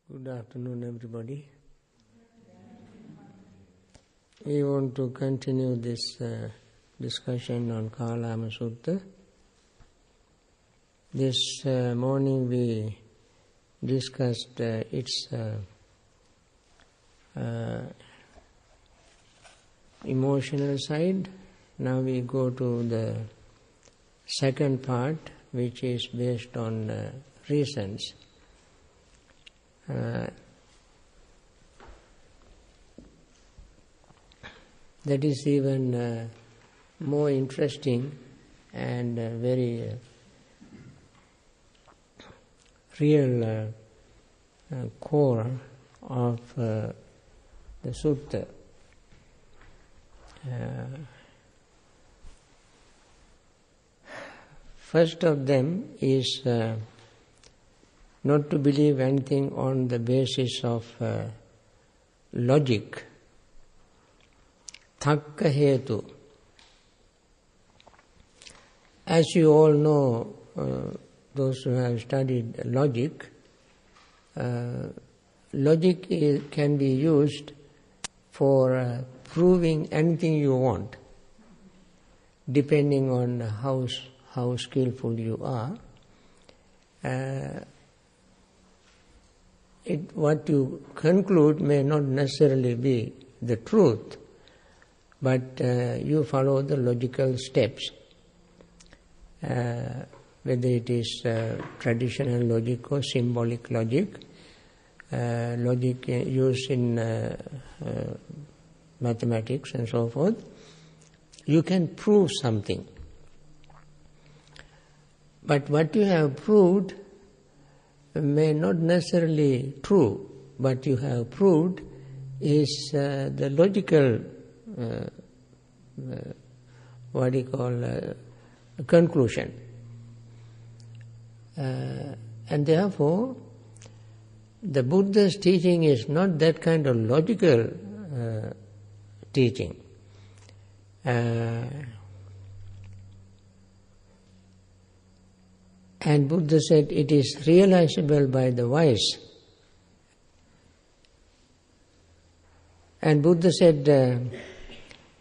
Good afternoon, everybody. We want to continue this discussion on Kalama Sutta. This morning we discussed its emotional side. Now we go to the second part, which is based on reasons. That is even more interesting and very real core of the Sutta. First of them is not to believe anything on the basis of logic. Tanhakkhayo. As you all know, those who have studied logic, logic can be used for proving anything you want, depending on how skillful you are. What you conclude may not necessarily be the truth, but you follow the logical steps. Whether it is traditional logic or symbolic logic, logic used in mathematics and so forth, you can prove something. But what you have proved may not necessarily true, but you have proved is the logical conclusion. And therefore, the Buddha's teaching is not that kind of logical teaching. And Buddha said it is realizable by the wise. And Buddha said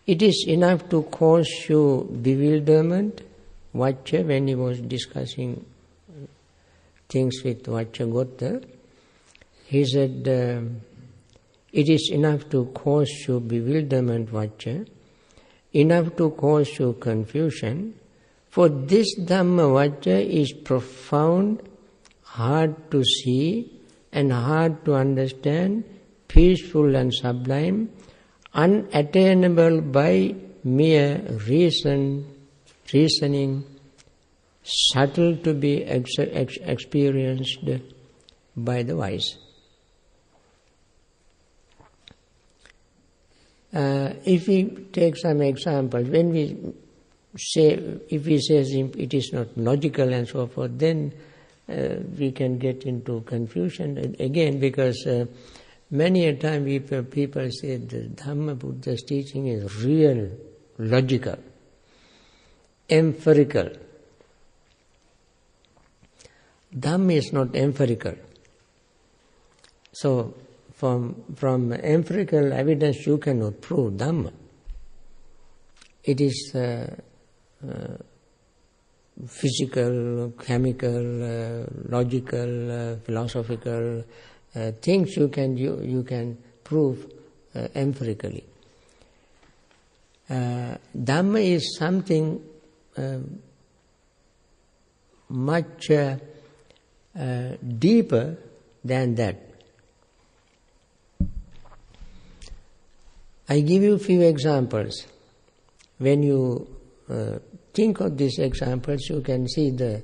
it is enough to cause you bewilderment, vacca, when he was discussing things with Vacchagotta. He said it is enough to cause you bewilderment, vacca, enough to cause you confusion. For this Dhamma is profound, hard to see and hard to understand, peaceful and sublime, unattainable by mere reasoning, subtle to be experienced by the wise. If we take some examples, when we say, if he says it is not logical and so forth, then we can get into confusion again, because many a time people say the Dhamma Buddha's teaching is real, logical, empirical. Dhamma is not empirical. So from empirical evidence you cannot prove Dhamma. It is physical, chemical, logical, philosophical things you can prove empirically. Dhamma is something much deeper than that. I give you a few examples. When you think of these examples, you can see the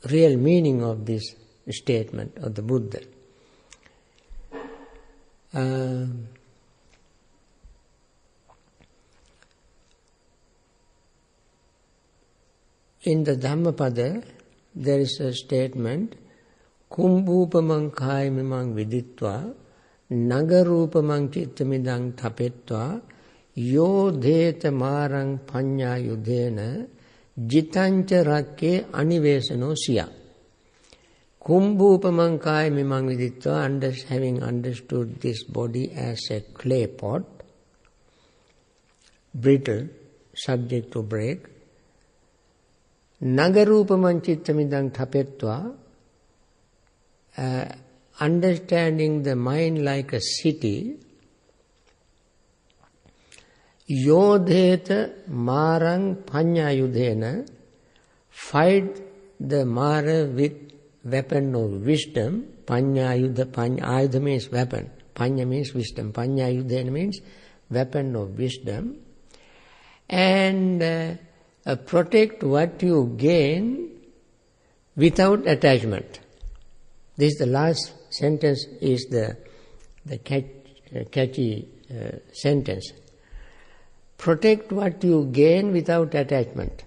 real meaning of this statement of the Buddha. In the Dhammapada, there is a statement, kumbhupamang kayamimang viditva, nagarupamang chittamidang tapetva, yo dheta marang panya yudhena, jitancha rakke anivesano siya. Kumbhupamankaya mimang viditva, having understood this body as a clay pot, brittle, subject to break. Nagarupamang chittamidang thapetva, understanding the mind like a city. Yodheta marang panyayudhena, fight the mara with weapon of wisdom. Panyayudha, ayudha means weapon, panya means wisdom, panyayudhena means weapon of wisdom. And protect what you gain without attachment. This, the last sentence is the catchy sentence. Protect what you gain without attachment.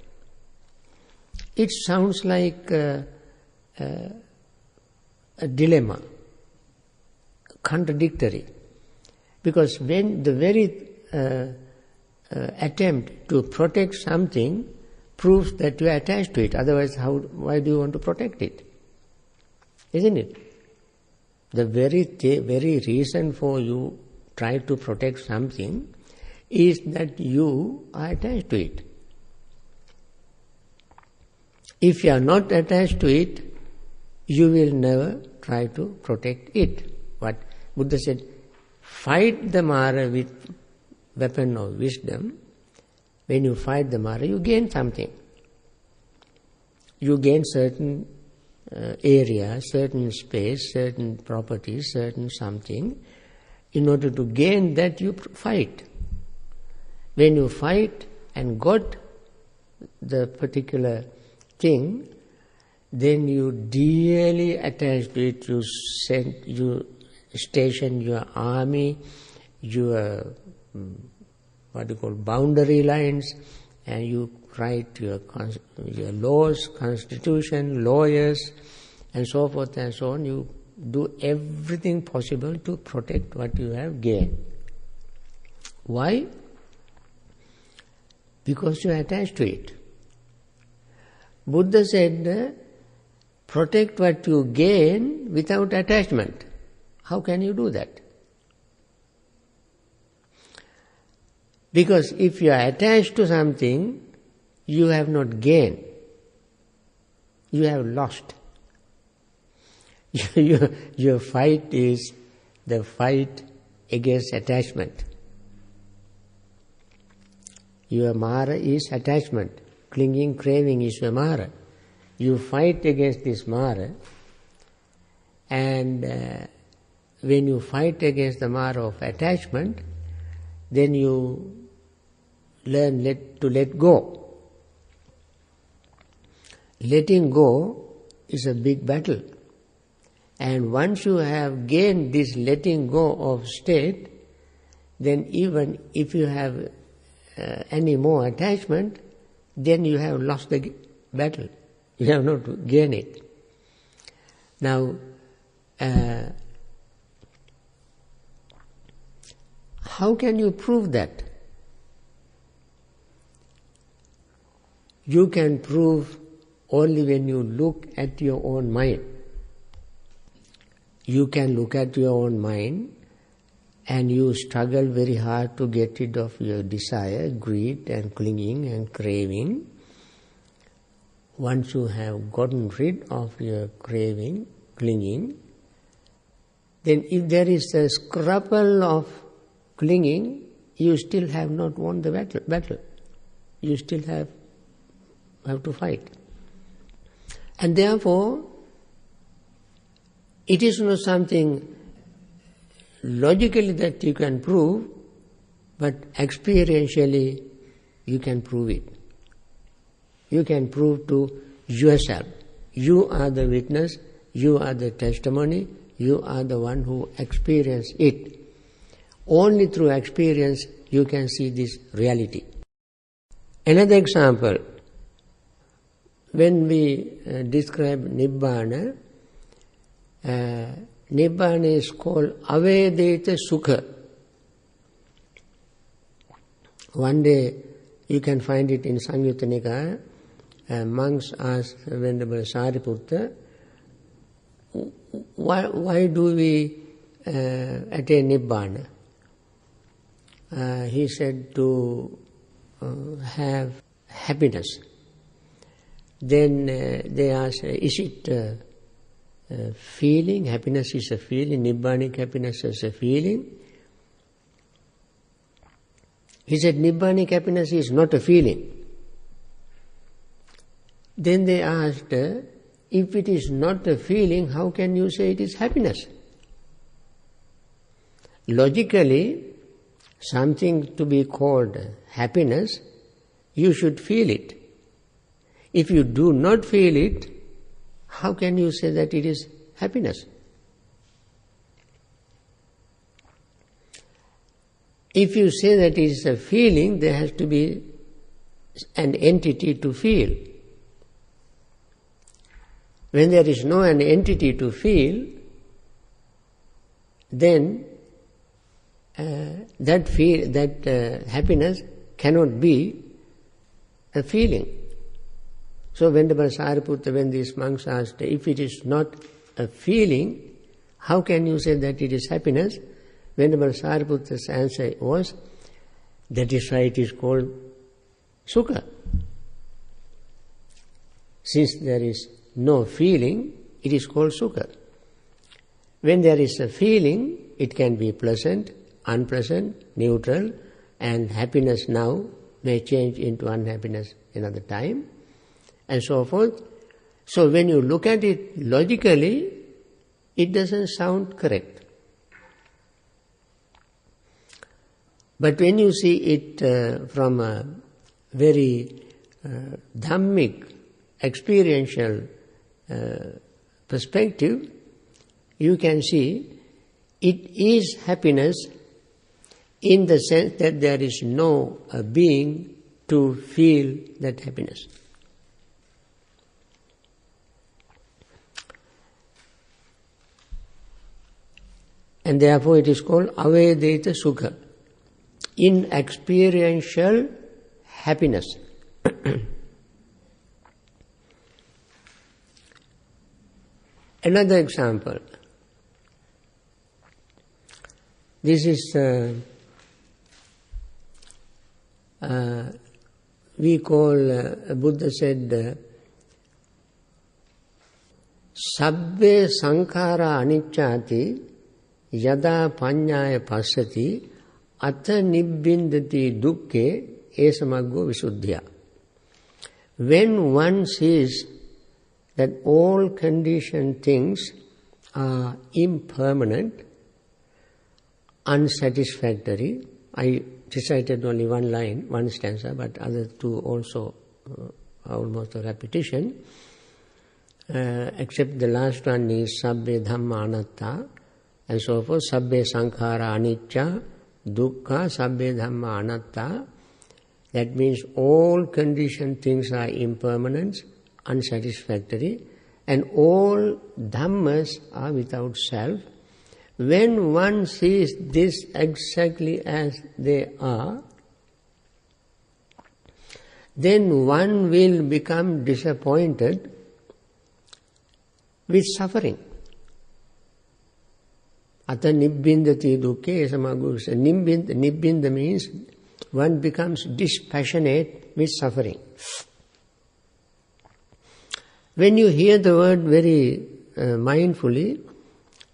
It sounds like a dilemma, contradictory. Because when the very attempt to protect something proves that you are attached to it, otherwise why do you want to protect it? Isn't it? The very reason for you try to protect something is that you are attached to it. If you are not attached to it, you will never try to protect it. What Buddha said, fight the Mara with weapon of wisdom. When you fight the Mara, you gain something. You gain certain area, certain space, certain properties, certain something. In order to gain that, you fight. When you fight and got the particular thing, then you dearly attach to it. You station your army, your boundary lines, and you write your laws, constitution, lawyers, and so forth and so on. You do everything possible to protect what you have gained. Why? Because you are attached to it. Buddha said, protect what you gain without attachment. How can you do that? Because if you are attached to something, you have not gained. You have lost. Your fight is the fight against attachment. Your Mara is attachment. Clinging, craving is your Mara. You fight against this Mara, and when you fight against the Mara of attachment, then you learn to let go. Letting go is a big battle. And once you have gained this letting go of state, then even if you have any more attachment, then you have lost the battle. You have not to gain it. Now, how can you prove that? You can prove only when you look at your own mind. You can look at your own mind and you struggle very hard to get rid of your desire, greed and clinging and craving. Once you have gotten rid of your craving, clinging, then if there is a scruple of clinging, you still have not won the battle. You still have to fight. And therefore, it is not something logically that you can prove, but experientially you can prove it. You can prove to yourself. You are the witness, you are the testimony, you are the one who experienced it. Only through experience you can see this reality. Another example, when we describe Nibbana, Nibbana is called Avedita Sukha. One day you can find it in Samyutta Nikaya. Monks asked Venerable Sariputta, why do we attain Nibbana? He said to have happiness. Then they asked, is it a feeling? Happiness is a feeling, Nibbanic happiness is a feeling. He said, Nibbanic happiness is not a feeling. Then they asked, if it is not a feeling, how can you say it is happiness? Logically, something to be called happiness, you should feel it. If you do not feel it, how can you say that it is happiness? If you say that it is a feeling, there has to be an entity to feel. When there is no an entity to feel, then that happiness cannot be a feeling. So Venerable Sariputta, when these monks asked, if it is not a feeling, how can you say that it is happiness? Venerable Sariputta's answer was, that is why it is called sukha. Since there is no feeling, it is called sukha. When there is a feeling, it can be pleasant, unpleasant, neutral, and happiness now may change into unhappiness another time, and so forth. So when you look at it logically, it doesn't sound correct. But when you see it from a very dhammic, experiential perspective, you can see it is happiness in the sense that there is no being to feel that happiness. And therefore it is called avedita sukha, in experiential happiness. Another example. This is, we call, Buddha said, sabbe sankhara anicchati yada panyaya passati atha nibbindati dukkhe esamaggo visuddhya. When one sees that all conditioned things are impermanent, unsatisfactory. I recited only one line, one stanza, but other two also almost a repetition. Except the last one is sabbe dhamma anatta, and so forth. Sabbe sankhara anicca, dukkha, sabbe dhamma anatta. That means all conditioned things are impermanent, unsatisfactory, and all dhammas are without self. When one sees this exactly as they are, then one will become disappointed with suffering. Atha nibbindati dukkhe esamagu. Nibbinda means one becomes dispassionate with suffering. When you hear the word very mindfully,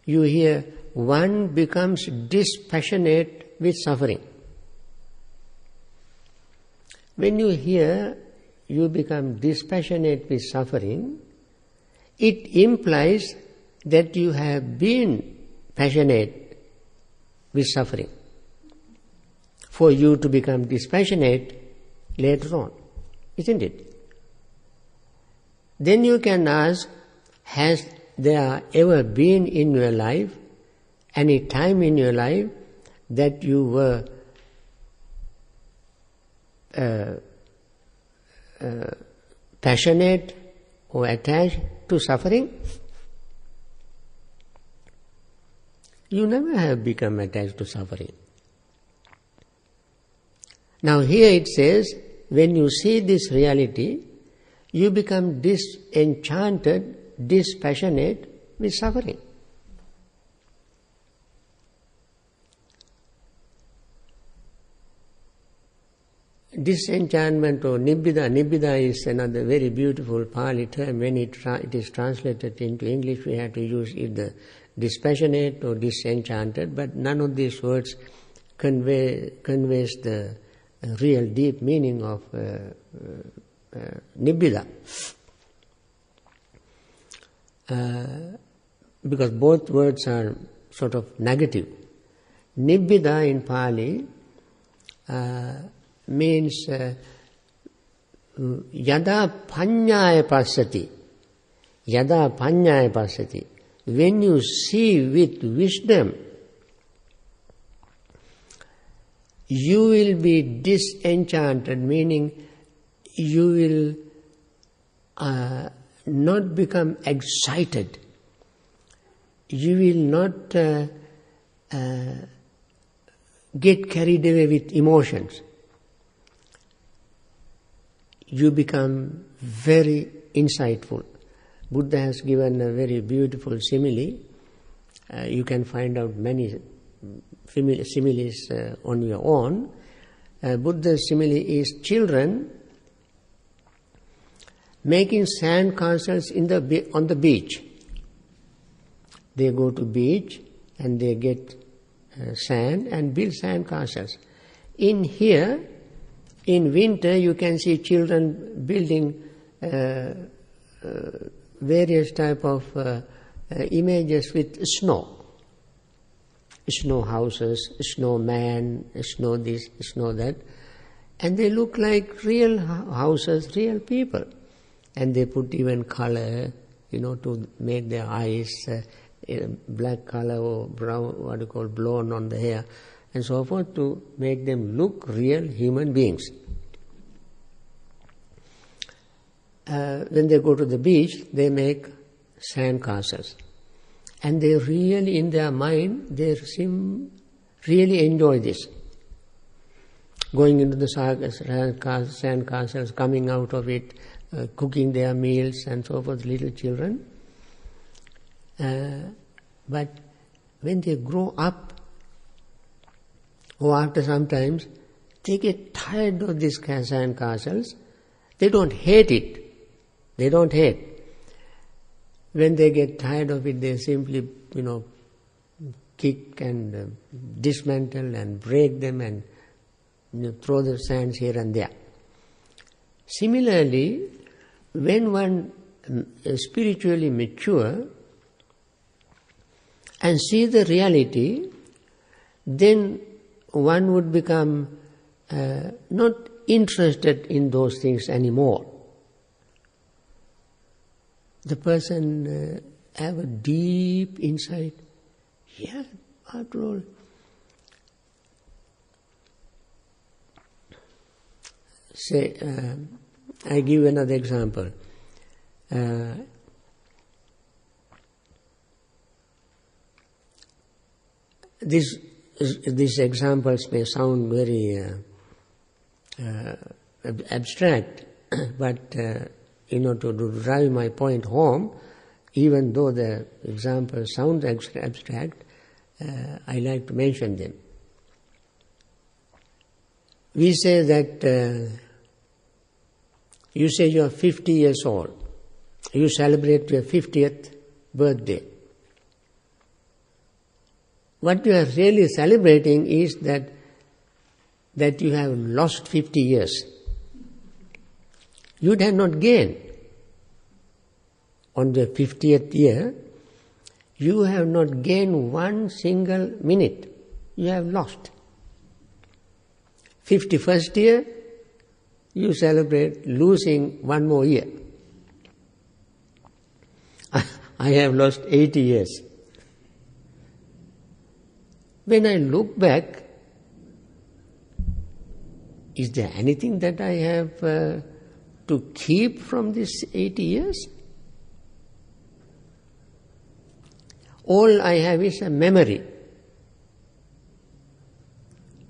you hear one becomes dispassionate with suffering. When you hear you become dispassionate with suffering, it implies that you have been passionate with suffering for you to become dispassionate later on, isn't it? Then you can ask, has there ever been in your life any time in your life that you were passionate or attached to suffering? You never have become attached to suffering. Now here it says, when you see this reality, you become disenchanted, dispassionate with suffering. Disenchantment or nibbida is another very beautiful Pali term. When it is translated into English, we have to use either dispassionate or disenchanted, but none of these words conveys the real deep meaning of nibbida. Because both words are sort of negative. Nibbida in Pali means yada panyaya pasati. Yada panyaya pasati. When you see with wisdom, you will be disenchanted, meaning you will not become excited. You will not get carried away with emotions. You become very insightful. Buddha has given a very beautiful simile. You can find out many similes on your own. Buddha's simile is children making sand castles on the beach. They go to beach and they get sand and build sand castles. In here, in winter, you can see children building various type of images with snow. Snow houses, snowman, snow this, snow that. And they look like real houses, real people. And they put even color, to make their eyes black color or brown, blonde on the hair, and so forth, to make them look real human beings. When they go to the beach, they make sand castles. And they really, in their mind, they really enjoy this. Going into the sand castles, coming out of it, cooking their meals and so forth, little children. But when they grow up, or after some times, they get tired of these sand castles. They don't hate it. They don't hate. When they get tired of it, they simply, kick and dismantle and break them and throw the sands here and there. Similarly, when one spiritually mature and see the reality, then one would become not interested in those things anymore. The person have a deep insight. Yeah, after all, say, I give another example. These examples may sound very abstract, but to drive my point home, even though the example sounds abstract, I like to mention them. We say that you say you are 50 years old. You celebrate your 50th birthday. What you are really celebrating is that you have lost 50 years. You have not gained. On the 50th year, you have not gained one single minute. You have lost. 51st year, you celebrate losing one more year. I have lost 80 years. When I look back, is there anything that I have to keep from this 80 years? All I have is a memory.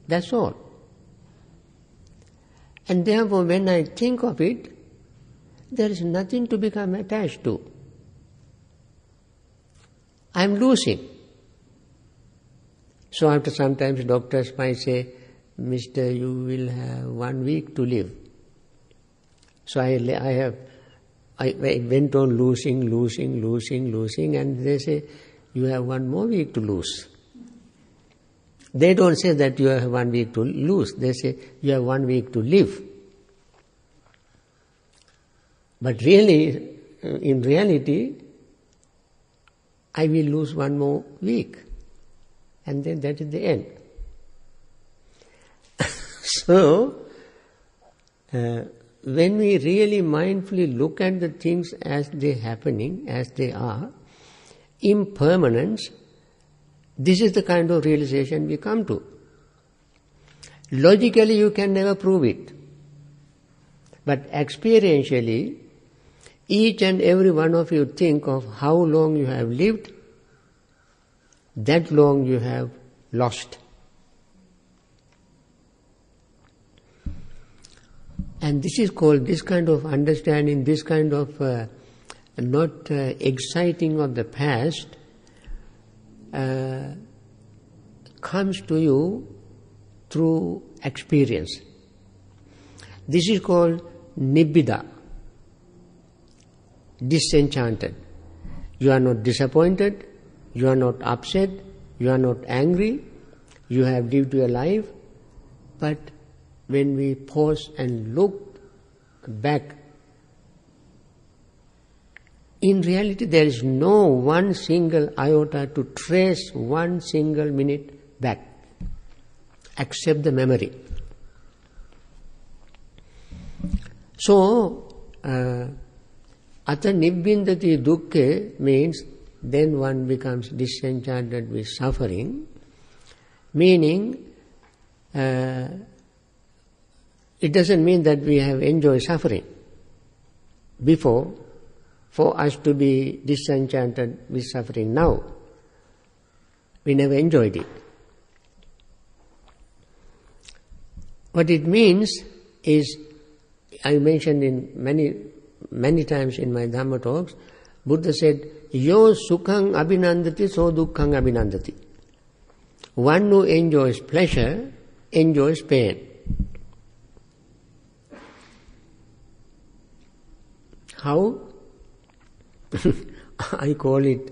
That's all. And therefore, when I think of it, there is nothing to become attached to. I am losing. So after sometimes doctors might say, Mister, you will have 1 week to live. So I went on losing, and they say, you have 1 more week to lose. They don't say that you have 1 week to lose. They say, you have 1 week to live. But really, in reality, I will lose 1 more week. And then that is the end. So, when we really mindfully look at the things as they're happening, as they are, impermanence, this is the kind of realization we come to. Logically, you can never prove it. But experientially, each and every one of you think of how long you have lived, that long you have lost. And this is called, this kind of understanding, this kind of not exciting of the past comes to you through experience. This is called nibbida, disenchanted. You are not disappointed, you are not upset, you are not angry, you have lived your life, but when we pause and look back, in reality there is no one single iota to trace 1 single minute back, except the memory. So, ata nibbindati dukkha means then one becomes disenchanted with suffering, meaning it doesn't mean that we have enjoyed suffering before for us to be disenchanted with suffering now. We never enjoyed it. What it means is, I mentioned in many times in my Dhamma talks, Buddha said, Yo sukhang abhinandati so dukkhang abhinandati. One who enjoys pleasure enjoys pain. How? I call it,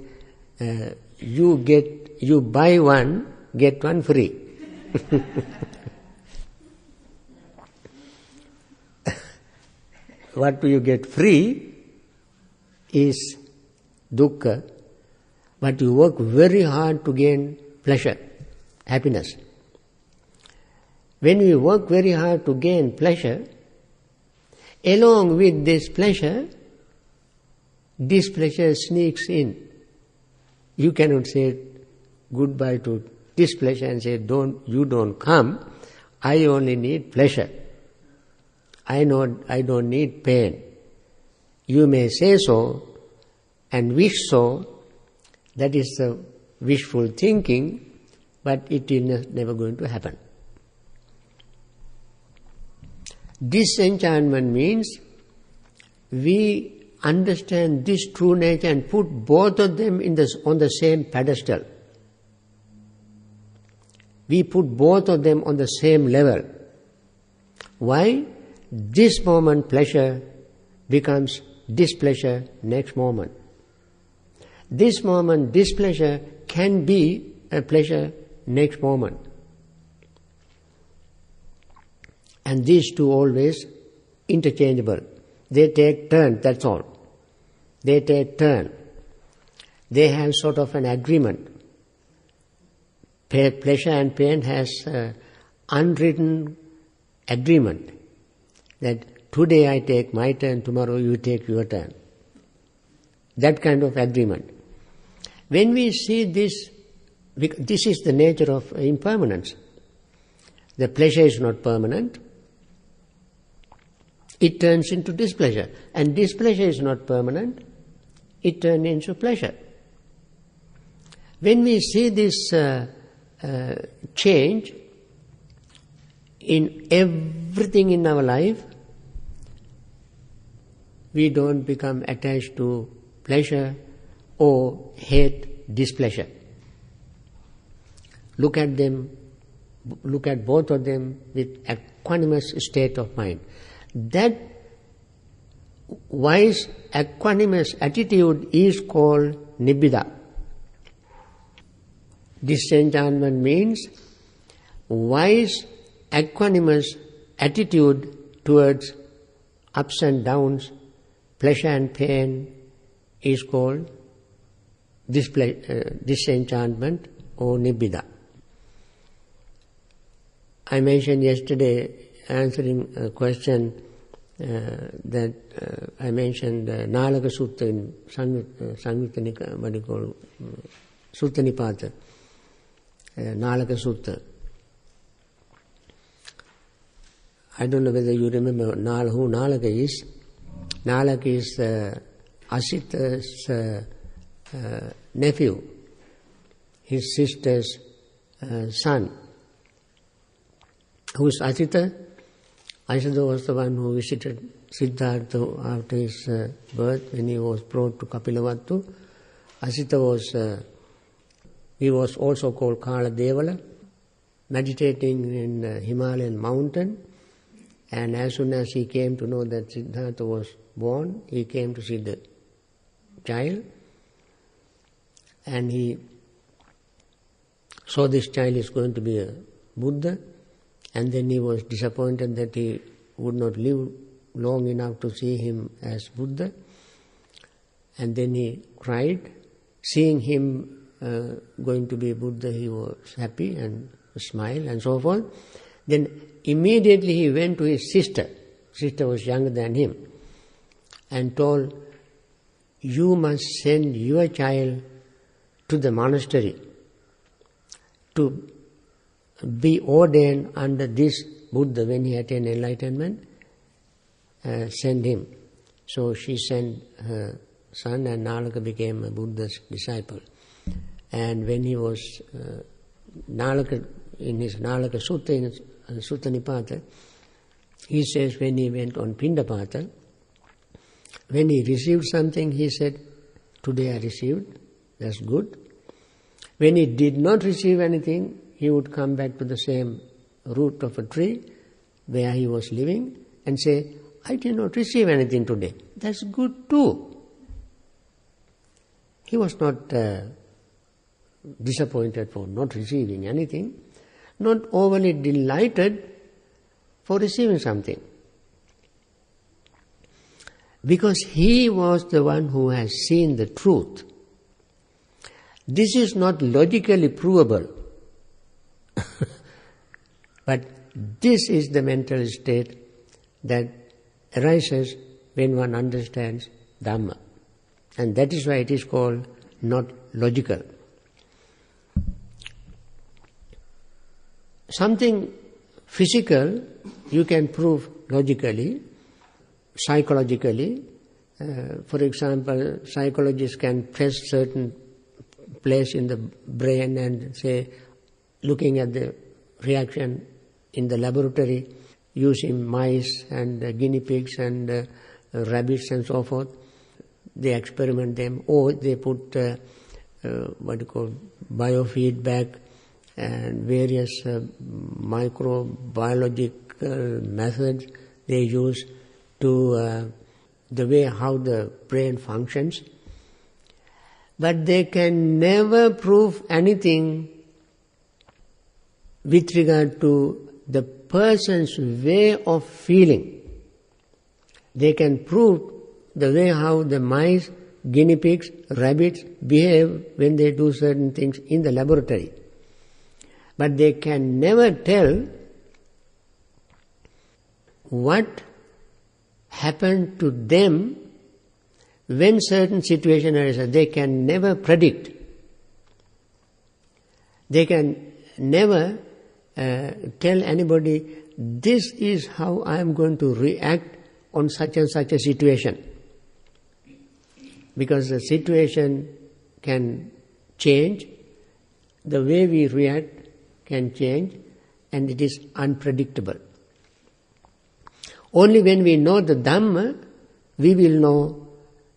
you buy one, get one free. What do you get free is dukkha, but you work very hard to gain pleasure, happiness. When we work very hard to gain pleasure, along with this pleasure, displeasure sneaks in. You cannot say goodbye to displeasure and say, you don't come, I only need pleasure. I don't need pain. You may say so and wish so, that is the wishful thinking, but it is never going to happen. Disenchantment means we understand this true nature and put both of them on the same pedestal. We put both of them on the same level. Why? This moment pleasure becomes displeasure next moment. This moment displeasure can be a pleasure next moment. And these two always interchangeable. They take turn, that's all. They take turn. They have sort of an agreement. Pleasure and pain has unwritten agreement that today I take my turn, tomorrow you take your turn. That kind of agreement. When we see this, this is the nature of impermanence. The pleasure is not permanent. It turns into displeasure. And displeasure is not permanent. It turns into pleasure. When we see this change in everything in our life, we don't become attached to pleasure or hate displeasure. Look at them, look at both of them with equanimous state of mind. That wise, equanimous attitude is called nibbida. Disenchantment means wise, equanimous attitude towards ups and downs, pleasure and pain is called disenchantment or nibbida. I mentioned yesterday, answering a question that I mentioned Nalaka Sutta in Sutta Nipata, Nalaka Sutta. I don't know whether you remember who Nalaka is. Nalaka is Asita's nephew, his sister's son. Who is Asita? Asita was the one who visited Siddhartha after his birth when he was brought to Kapilavattu. Asita was, he was also called Kala Devala, meditating in the Himalayan mountain. And as soon as he came to know that Siddhartha was born, he came to see the child. And he saw this child is going to be a Buddha. And then he was disappointed that he would not live long enough to see him as Buddha. And then he cried. Seeing him going to be Buddha, he was happy and smiled and so forth. Then immediately he went to his sister. Sister was younger than him. And told, you must send your child to the monastery to be ordained under this Buddha when he attained enlightenment. Send him. So she sent her son, and Nalaka became a Buddha's disciple. And when he was Nalaka, in his Nalaka Sutta, in Sutta Nipata, he says when he went on Pindapata, when he received something, he said, today I received, that's good. When he did not receive anything, he would come back to the same root of a tree where he was living and say, I did not receive anything today. That's good too. He was not disappointed for not receiving anything, not overly delighted for receiving something. Because he was the one who has seen the truth. This is not logically provable. But this is the mental state that arises when one understands Dhamma. And that is why it is called not logical. Something physical you can prove logically, psychologically. For example, psychologists can press certain place in the brain and say, looking at the reaction in the laboratory, using mice and guinea pigs and rabbits and so forth, they experiment them, or they put biofeedback and various microbiological methods they use to the way how the brain functions. But they can never prove anything with regard to the person's way of feeling. They can prove the way how the mice, guinea pigs, rabbits behave when they do certain things in the laboratory. But they can never tell what happened to them when certain situation arises. They can never predict. They can never tell anybody, this is how I am going to react on such and such a situation. Because the situation can change, the way we react can change, and it is unpredictable. Only when we know the Dhamma, we will know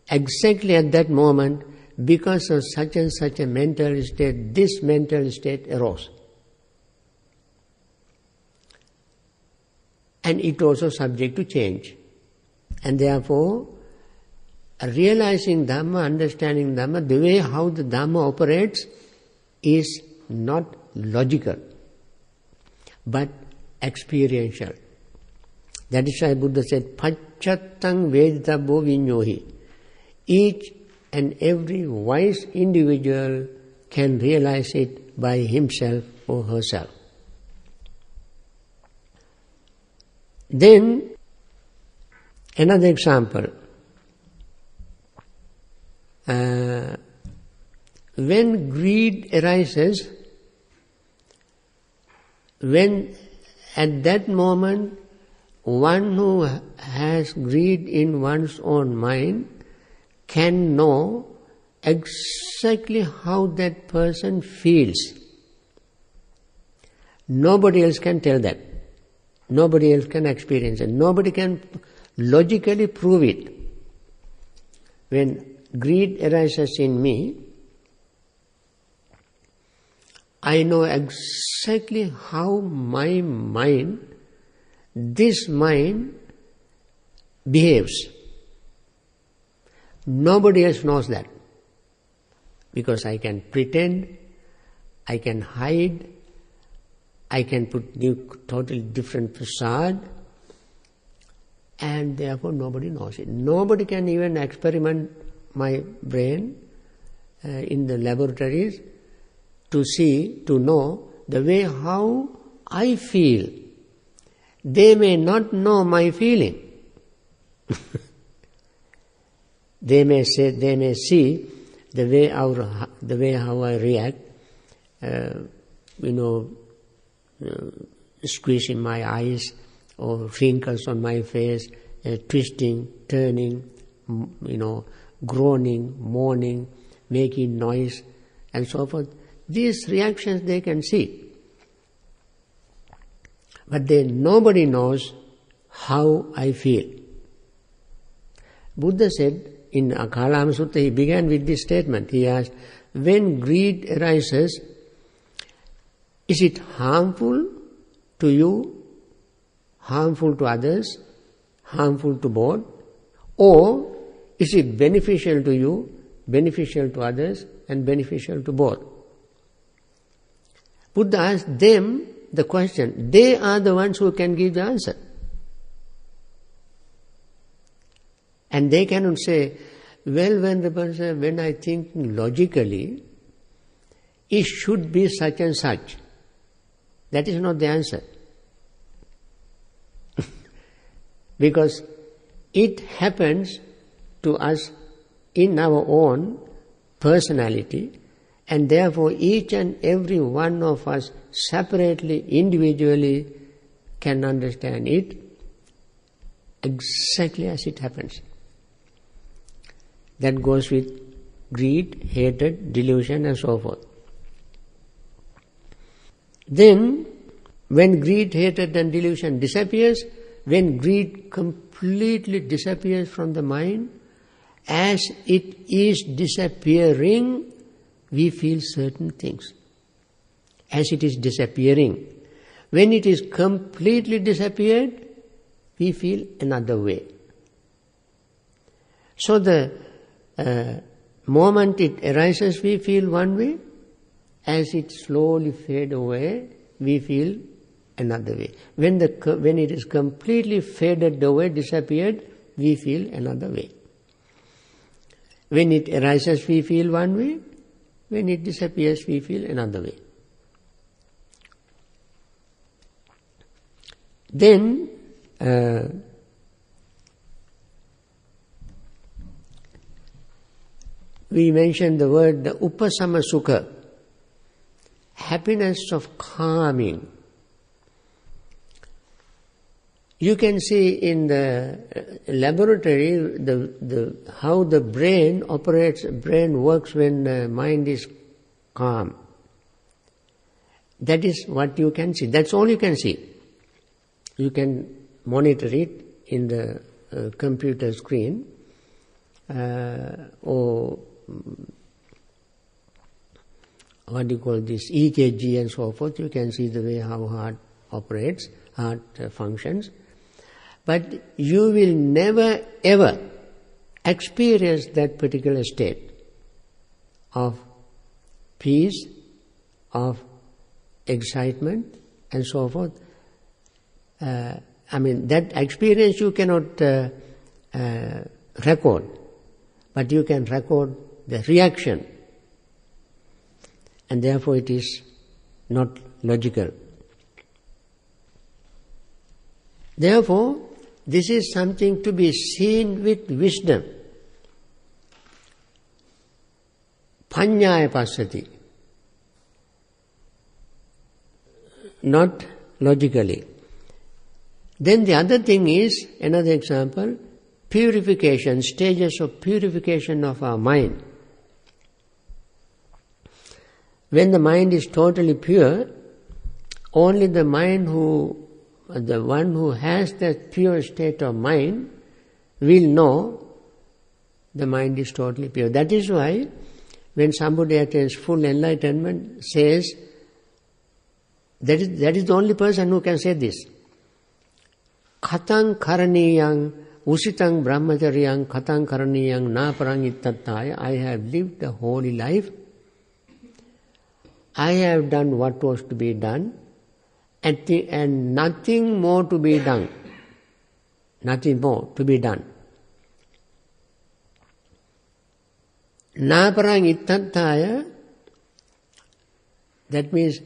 exactly at that moment because of such and such a mental state, this mental state arose. And it also subject to change. And therefore, realizing Dhamma, understanding Dhamma, the way how the Dhamma operates is not logical, but experiential. That is why Buddha said, Pacchattam veditabbo vinyohi. Each and every wise individual can realize it by himself or herself. Then, another example. When greed arises, when at that moment one who has greed in one's own mind can know exactly how that person feels. Nobody else can tell that. Nobody else can experience it. Nobody can logically prove it. When greed arises in me, I know exactly how my mind, this mind, behaves. Nobody else knows that. Because I can pretend, I can hide, I can put totally different facade, and therefore nobody knows it. Nobody can even experiment my brain in the laboratories to see, to know the way how I feel. They may not know my feeling. They may see the way how I react, squeezing my eyes or wrinkles on my face, twisting, turning, groaning, moaning, making noise, and so forth. These reactions they can see. But nobody knows how I feel. Buddha said in Kalama Sutta, he began with this statement. He asked, when greed arises, is it harmful to you, harmful to others, harmful to both? Or is it beneficial to you, beneficial to others, and beneficial to both? Buddha asked them the question. They are the ones who can give the answer. And they cannot say, well, when I think logically, it should be such and such. That is not the answer. Because it happens to us in our own personality, and therefore each and every one of us separately, individually can understand it exactly as it happens. That goes with greed, hatred, delusion, and so forth. Then, when greed, hatred, and delusion disappears, when greed completely disappears from the mind, as it is disappearing, we feel certain things. As it is disappearing. When it is completely disappeared, we feel another way. So the moment it arises, we feel one way. As it slowly fades away, we feel another way. When it is completely faded away, disappeared, we feel another way. When it arises, we feel one way. When it disappears, we feel another way. Then, we mentioned the word the upasama sukha, happiness of calming. You can see in the laboratory how the brain operates, brain works when the mind is calm. That is what you can see. That's all you can see. You can monitor it in the computer screen or what do you call this, EKG and so forth, you can see the way how heart operates, heart functions. But you will never ever experience that particular state of peace, of excitement and so forth. That experience you cannot record, but you can record the reaction, and therefore it is not logical. Therefore, this is something to be seen with wisdom. Paññāya passati. Not logically. Then the other thing is, another example, purification, stages of purification of our mind. When the mind is totally pure, only the one who has that pure state of mind will know the mind is totally pure. That is why when somebody attains full enlightenment, says, that is the only person who can say this. Khatang karaniyang usitang brahmacharyang khatang karaniyang naparang ittattaya. I have lived a holy life. I have done what was to be done, and nothing more to be done. Nothing more to be done. Naparang ittattaya, that means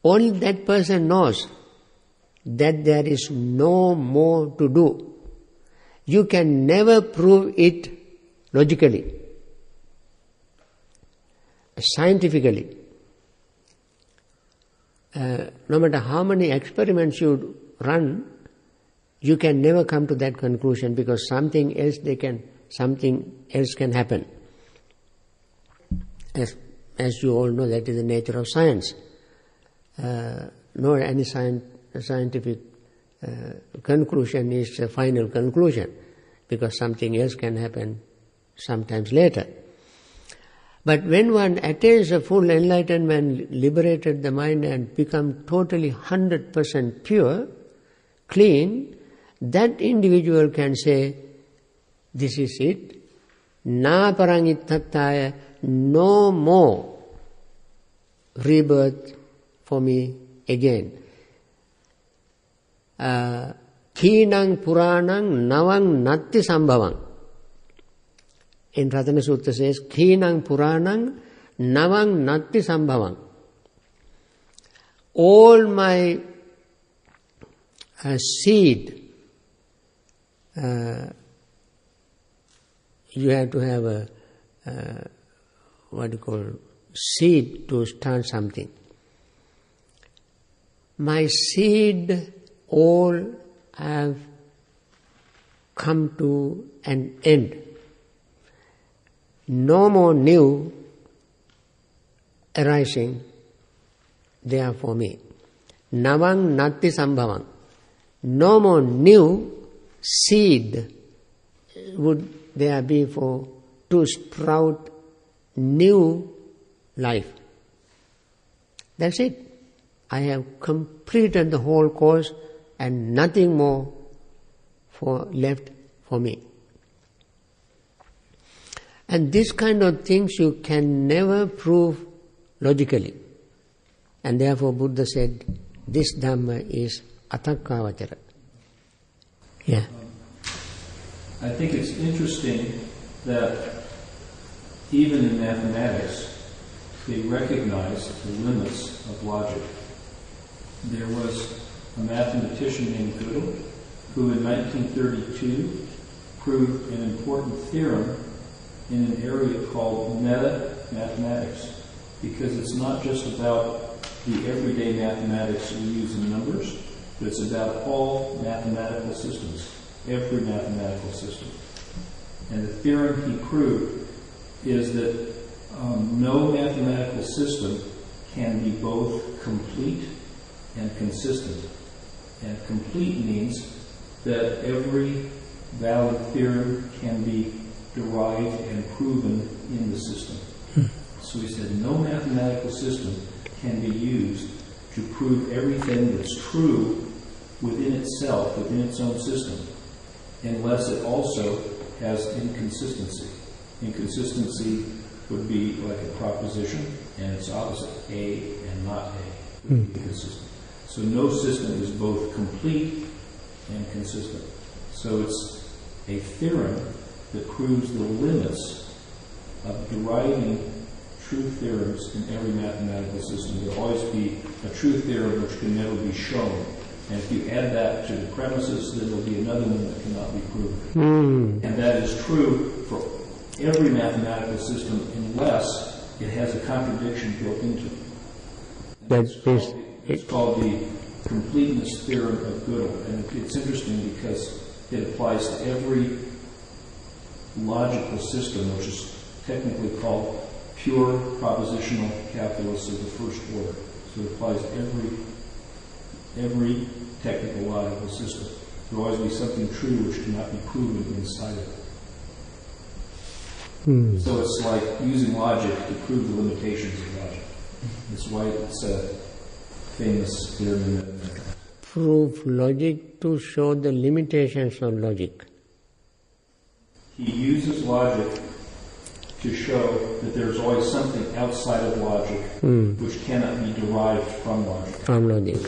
only that person knows that there is no more to do. You can never prove it logically, scientifically. No matter how many experiments you run, you can never come to that conclusion, because something else can happen. As you all know, that is the nature of science. Nor any scientific conclusion is a final conclusion, because something else can happen sometimes later. But when one attains a full enlightenment, liberated the mind and become totally 100% pure, clean, that individual can say, this is it, na parang ittattaya, no more rebirth for me again. Khinang puranang navang natti sambhavang. In Ratana Sutta says, Khinang puranang navang natti sambhavang. All my seed, you have to have a seed to start something. My seed all have come to an end. No more new arising there for me. Navang natti sambhavang. No more new seed would there be to sprout new life. That's it. I have completed the whole course and nothing more left for me. And this kind of things you can never prove logically. And therefore Buddha said, this Dhamma is attainment. Yeah. I think it's interesting that even in mathematics, they recognize the limits of logic. There was a mathematician named Gödel who in 1932 proved an important theorem in an area called meta-mathematics, because it's not just about the everyday mathematics we use in numbers, but it's about all mathematical systems, every mathematical system. And the theorem he proved is that no mathematical system can be both complete and consistent. And complete means that every valid theorem can be derived and proven in the system. So he said, no mathematical system can be used to prove everything that's true within itself, within its own system, unless it also has inconsistency. Inconsistency would be like a proposition and its opposite, A and not A, would be consistent. So no system is both complete and consistent. So it's a theorem that proves the limits of deriving true theorems in every mathematical system. There will always be a true theorem which can never be shown. And if you add that to the premises, then there will be another one that cannot be proven. And that is true for every mathematical system unless it has a contradiction built into it. It's called the completeness theorem of Gödel. And it's interesting because it applies to every logical system, which is technically called pure propositional calculus of the first order. So it applies to every technical logical system. There will always be something true which cannot be proven inside of it. So it's like using logic to prove the limitations of logic. That's why it's a famous theorem in mathematics. Prove logic to show the limitations of logic. He uses logic to show that there's always something outside of logic which cannot be derived from logic. From logic.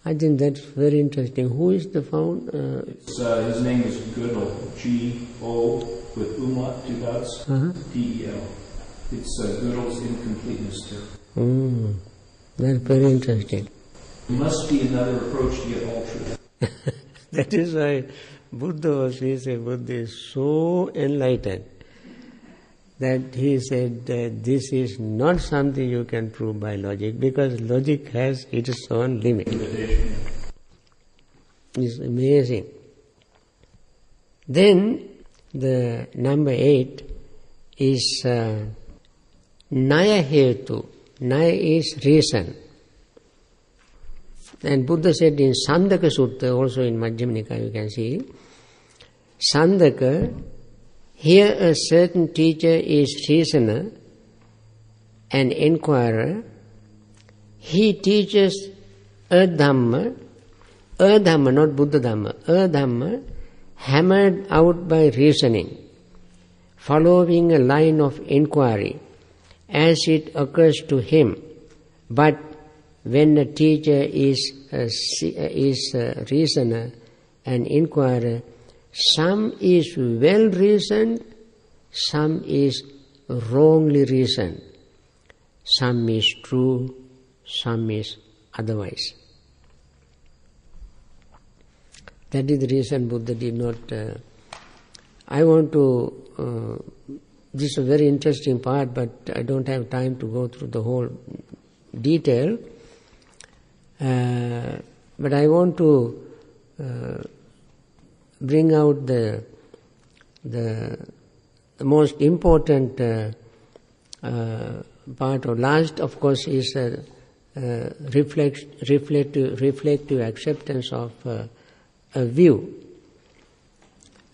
I think that's very interesting. Who is the founder? His name is Gödel, G-O with umlaut, two dots, D-E-L. It's Gödel's incompleteness theorem. That's very interesting. There must be another approach to get all truth. That is why Buddha is so enlightened that he said that this is not something you can prove by logic, because logic has its own limit. It's amazing. Then the number 8 is Naya Hetu. Naya is reason. And Buddha said in Sandaka Sutta, also in Majjhima Nikaya you can see, Sandaka, here a certain teacher is reasoner and inquirer. He teaches a Dhamma, not Buddha Dhamma, a Dhamma hammered out by reasoning, following a line of inquiry as it occurs to him. But when a teacher is a reasoner and inquirer, some is well reasoned, some is wrongly reasoned, some is true, some is otherwise. That is the reason Buddha did not... I want to... this is a very interesting part, but I don't have time to go through the whole detail. But I want to bring out the most important part, or last, of course, is reflective acceptance of a view,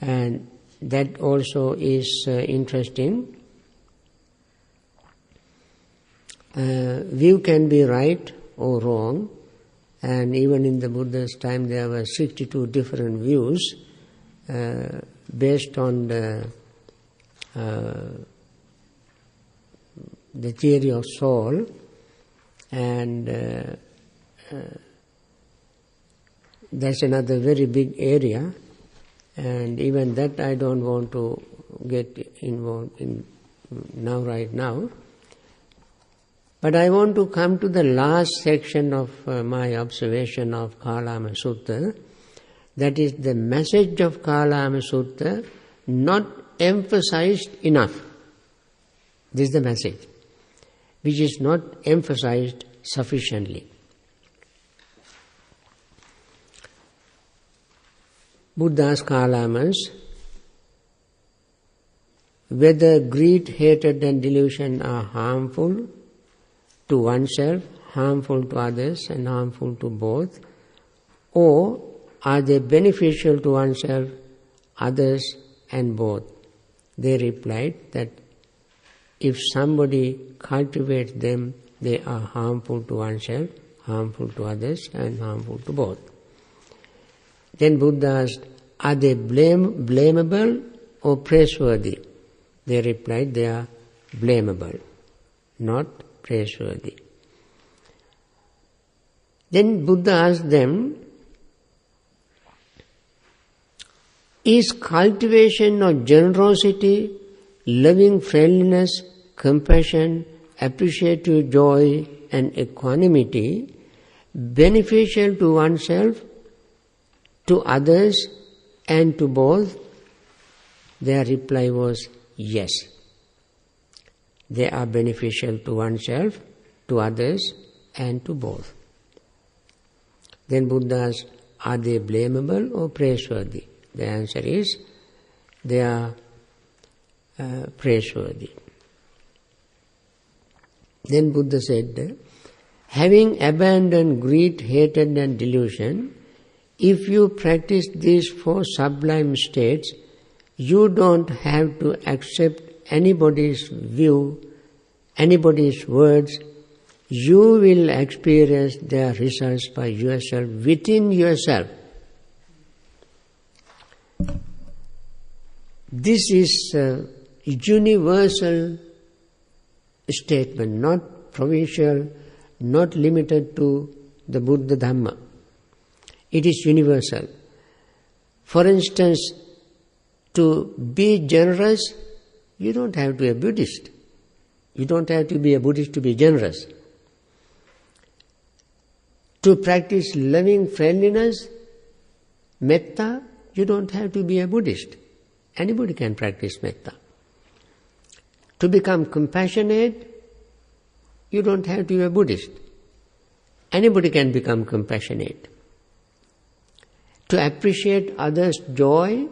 and that also is interesting. View can be right or wrong, and even in the Buddha's time there were 62 different views based on the theory of soul, and that's another very big area, and even that I don't want to get involved in right now. But I want to come to the last section of my observation of Kalama Sutta. That is the message of Kalama Sutta not emphasized enough. This is the message, which is not emphasized sufficiently. Buddha asked Kalamas whether greed, hatred and delusion are harmful to oneself, harmful to others and harmful to both, or are they beneficial to oneself, others and both? They replied that if somebody cultivates them, they are harmful to oneself, harmful to others, and harmful to both. Then Buddha asked, are they blamable or praiseworthy? They replied, they are blamable, not praiseworthy. Then Buddha asked them, is cultivation of generosity, loving friendliness, compassion, appreciative joy and equanimity beneficial to oneself, to others and to both? Their reply was yes. They are beneficial to oneself, to others and to both. Then Buddha asked, are they blamable or praiseworthy? The answer is, they are praiseworthy. Then Buddha said, having abandoned greed, hatred and delusion, if you practice these 4 sublime states, you don't have to accept anybody's view, anybody's words. You will experience their results by yourself, within yourself. This is a universal statement, not provincial, not limited to the Buddha Dhamma. It is universal. For instance, to be generous, you don't have to be a Buddhist. You don't have to be a Buddhist to be generous. To practice loving friendliness, metta, you don't have to be a Buddhist. Anybody can practice metta. To become compassionate, you don't have to be a Buddhist. Anybody can become compassionate. To appreciate others' joy,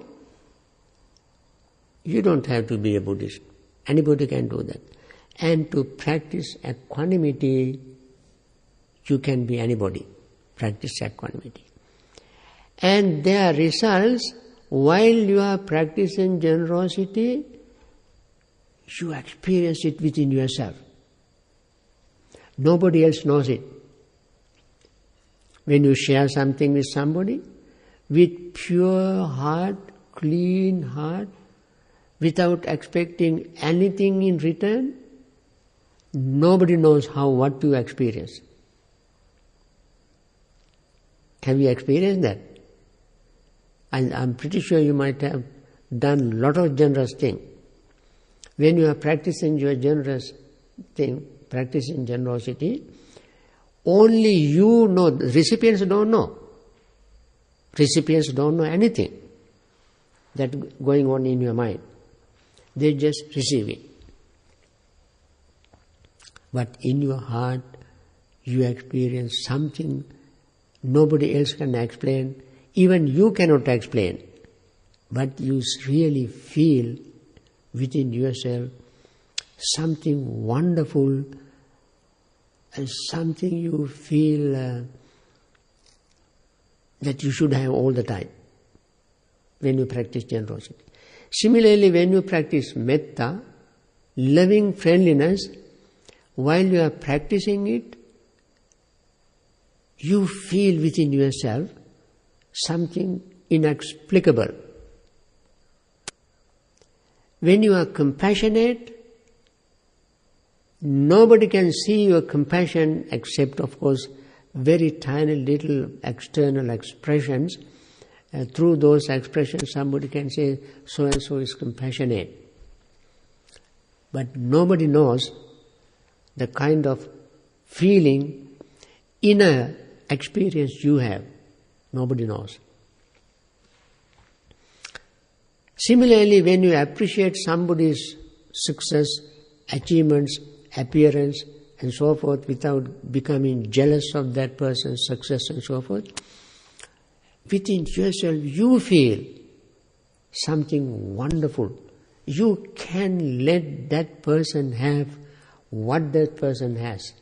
you don't have to be a Buddhist. Anybody can do that. And to practice equanimity, you can be anybody. Practice equanimity. And their results, while you are practicing generosity, you experience it within yourself. Nobody else knows it. When you share something with somebody, with pure heart, clean heart, without expecting anything in return, nobody knows what you experience. Have you experienced that? And I'm pretty sure you might have done a lot of generous things. When you are practicing your generous thing, practicing generosity, only you know, the recipients don't know. Recipients don't know anything that's going on in your mind. They just receive it. But in your heart, you experience something nobody else can explain. Even you cannot explain. But you really feel within yourself something wonderful, and something you feel that you should have all the time when you practice generosity. Similarly, when you practice metta, loving friendliness, while you are practicing it, you feel within yourself something inexplicable. When you are compassionate, nobody can see your compassion except, of course, very tiny little external expressions. Through those expressions, somebody can say, so-and-so is compassionate. But nobody knows the kind of feeling, inner experience you have. Nobody knows. Similarly, when you appreciate somebody's success, achievements, appearance, and so forth, without becoming jealous of that person's success and so forth, within yourself you feel something wonderful. You can let that person have what that person has.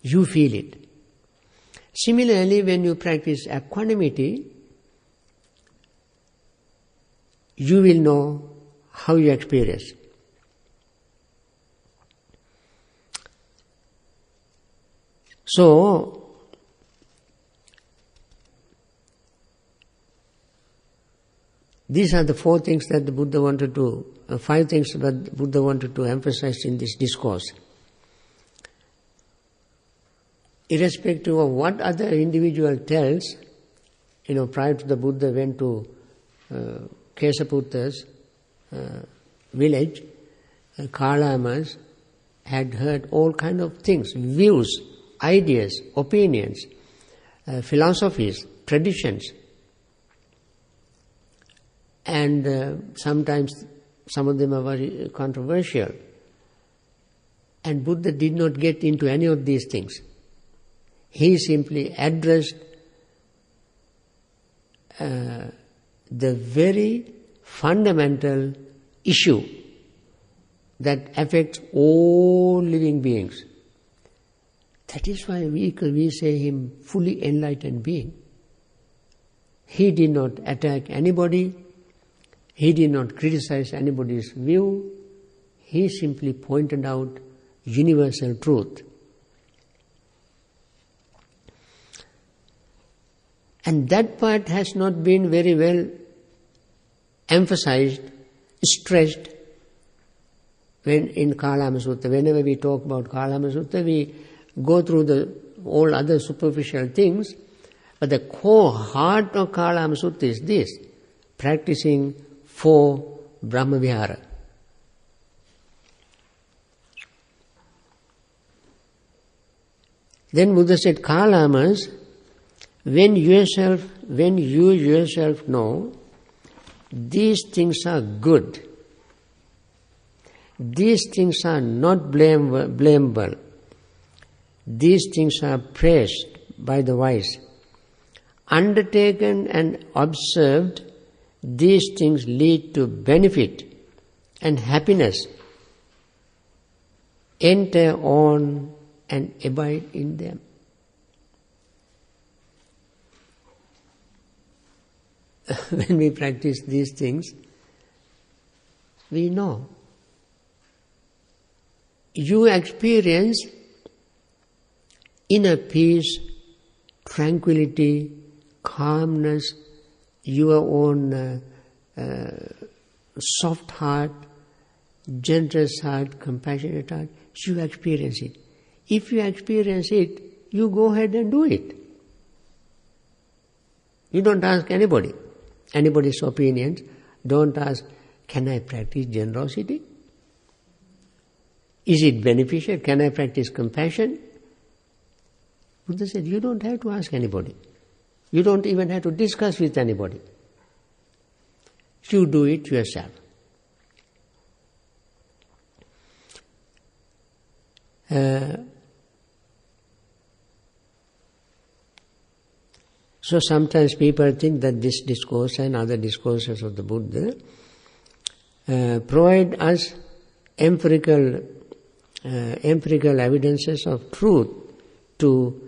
You feel it. Similarly, when you practice equanimity, you will know how you experience. So, these are the four things that the Buddha wanted to, 5 things that the Buddha wanted to emphasize in this discourse. Irrespective of what other individual tells, prior to the Buddha went to Kesaputta's village, Kalamas had heard all kind of things, views, ideas, opinions, philosophies, traditions. And sometimes some of them are very controversial. And Buddha did not get into any of these things. He simply addressed the very fundamental issue that affects all living beings. That is why we say him fully enlightened being. He did not attack anybody. He did not criticize anybody's view. He simply pointed out universal truth. And that part has not been very well emphasized, stressed when in Kalama Sutta. Whenever we talk about Kalama Sutta, we go through all other superficial things, but the core heart of Kalama Sutta is this: practicing for Brahma Vihara. Then Buddha said, Kalamas, when you yourself know these things are good, these things are not blamable, these things are praised by the wise, undertaken and observed, these things lead to benefit and happiness. Enter on and abide in them. When we practice these things, we know. You experience inner peace, tranquility, calmness, your own soft heart, generous heart, compassionate heart. You experience it. If you experience it, you go ahead and do it. You don't ask anybody's opinions. Don't ask, can I practice generosity? Is it beneficial? Can I practice compassion? Buddha said, you don't have to ask anybody. You don't even have to discuss with anybody. You do it yourself. So sometimes people think that this discourse and other discourses of the Buddha provide us empirical evidences of truth to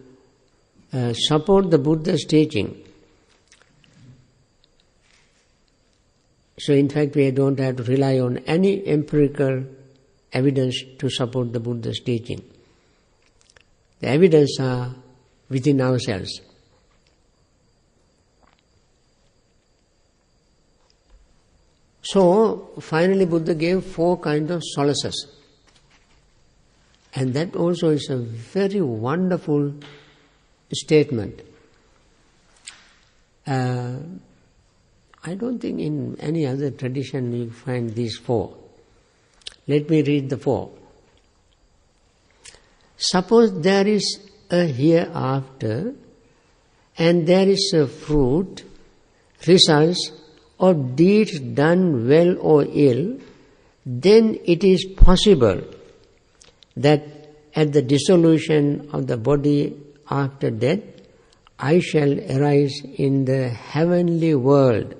support the Buddha's teaching. So in fact we don't have to rely on any empirical evidence to support the Buddha's teaching. The evidence are within ourselves. So finally Buddha gave 4 kinds of solaces. And that also is a very wonderful statement. I don't think in any other tradition you find these 4. Let me read the 4. Suppose there is a hereafter and there is a fruit, results of deeds done well or ill, then it is possible that at the dissolution of the body after death, I shall arise in the heavenly world,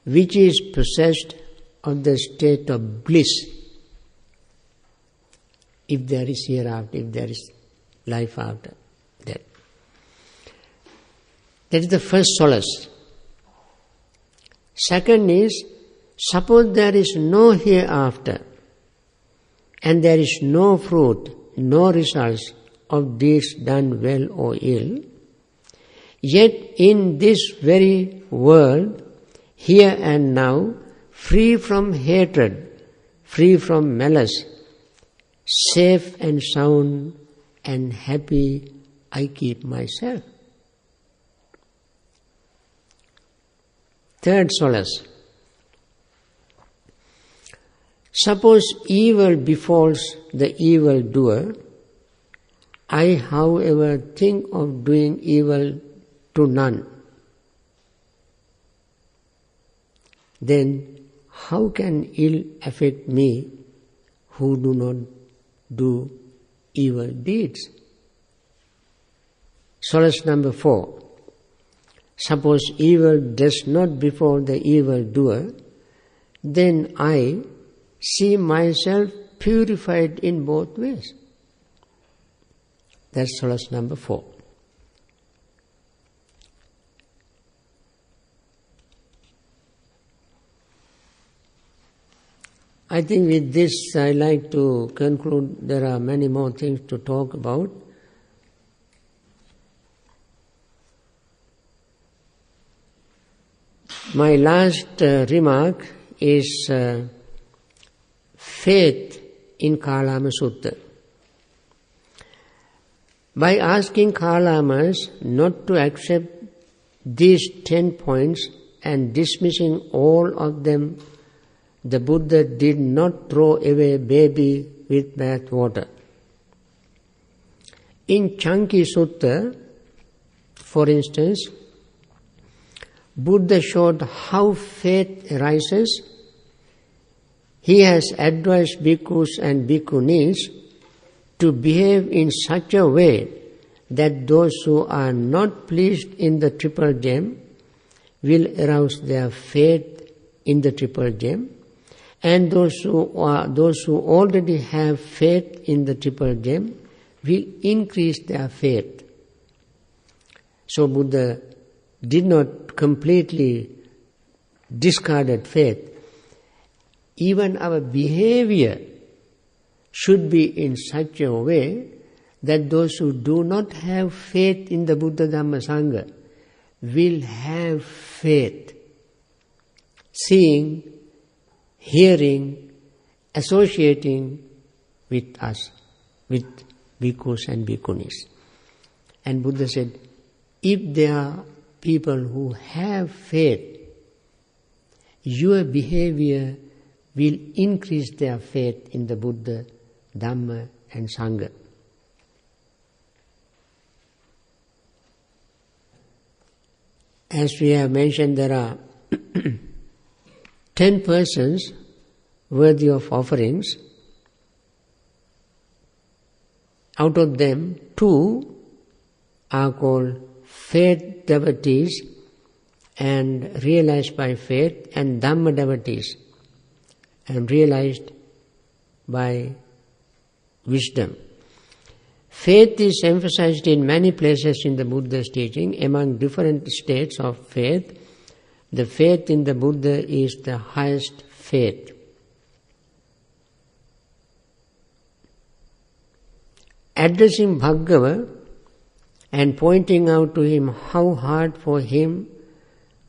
which is possessed of the state of bliss. If there is hereafter, if there is life after death. That is the first solace. Second is, Suppose there is no hereafter, and there is no fruit, no results of deeds done well or ill, yet in this very world, here and now, free from hatred, free from malice, safe and sound and happy, I keep myself. Third solace. Suppose evil befalls the evil doer, I, however, think of doing evil to none. Then how can ill affect me who do not do evil deeds? Solace number 4. Suppose evil does not befall the evil doer, then I see myself purified in both ways. That's solace number 4. I think with this I like to conclude. There are many more things to talk about. My last remark is faith in Kalama Sutta. By asking Kalamas not to accept these 10 points and dismissing all of them, the Buddha did not throw away baby with bath water. In Chunky Sutta, for instance, Buddha showed how faith arises. He has advised bhikkhus and bhikkhunis to behave in such a way that those who are not pleased in the triple gem will arouse their faith in the triple gem, and those who already have faith in the triple gem will increase their faith. So Buddha did not completely discard faith. Even our behavior should be in such a way that those who do not have faith in the Buddha Dhamma Sangha will have faith, seeing, hearing, associating with us, with bhikkhus and bhikkhunis. And Buddha said, if there are people who have faith, your behavior will increase their faith in the Buddha, Dhamma and Sangha. As we have mentioned, there are 10 persons worthy of offerings. Out of them, 2 are called faith devotees and realized by faith, and Dhamma devotees and realized by wisdom. Faith is emphasized in many places in the Buddha's teaching. Among different states of faith, the faith in the Buddha is the highest faith. Addressing Bhargava and pointing out to him how hard for him,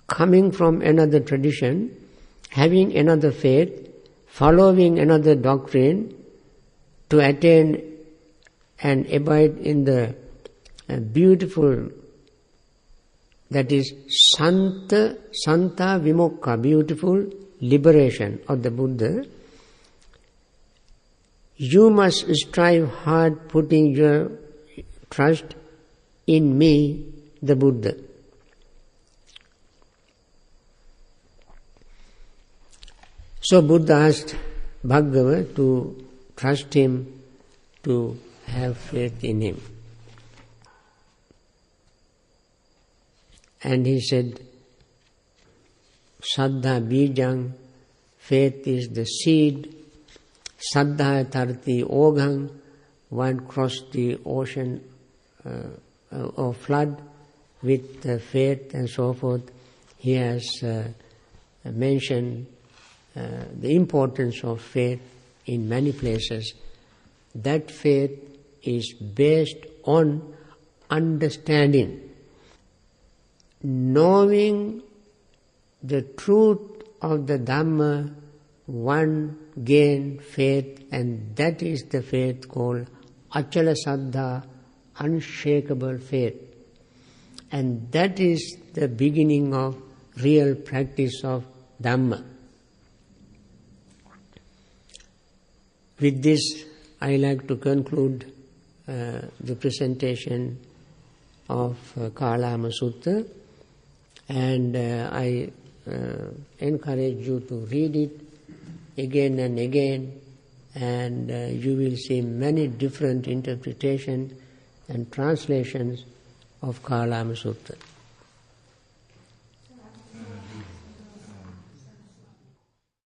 coming from another tradition, having another faith, following another doctrine, to attain and abide in the beautiful, that is Santa Vimokha, beautiful liberation of the Buddha. You must strive hard, putting your trust in me, the Buddha. So Buddha asked Bhargava to trust him, to have faith in him. And he said, Saddha bijang, faith is the seed. Saddha tarti oghang, one crossed the ocean or flood with faith and so forth. He has mentioned the importance of faith in many places. That faith is based on understanding, knowing the truth of the Dhamma. One gain faith, and that is the faith called achala saddha, unshakable faith. And that is the beginning of real practice of Dhamma. With this, I like to conclude the presentation of Kalama Sutta, and I encourage you to read it again and again, and you will see many different interpretations and translations of Kalama Sutta.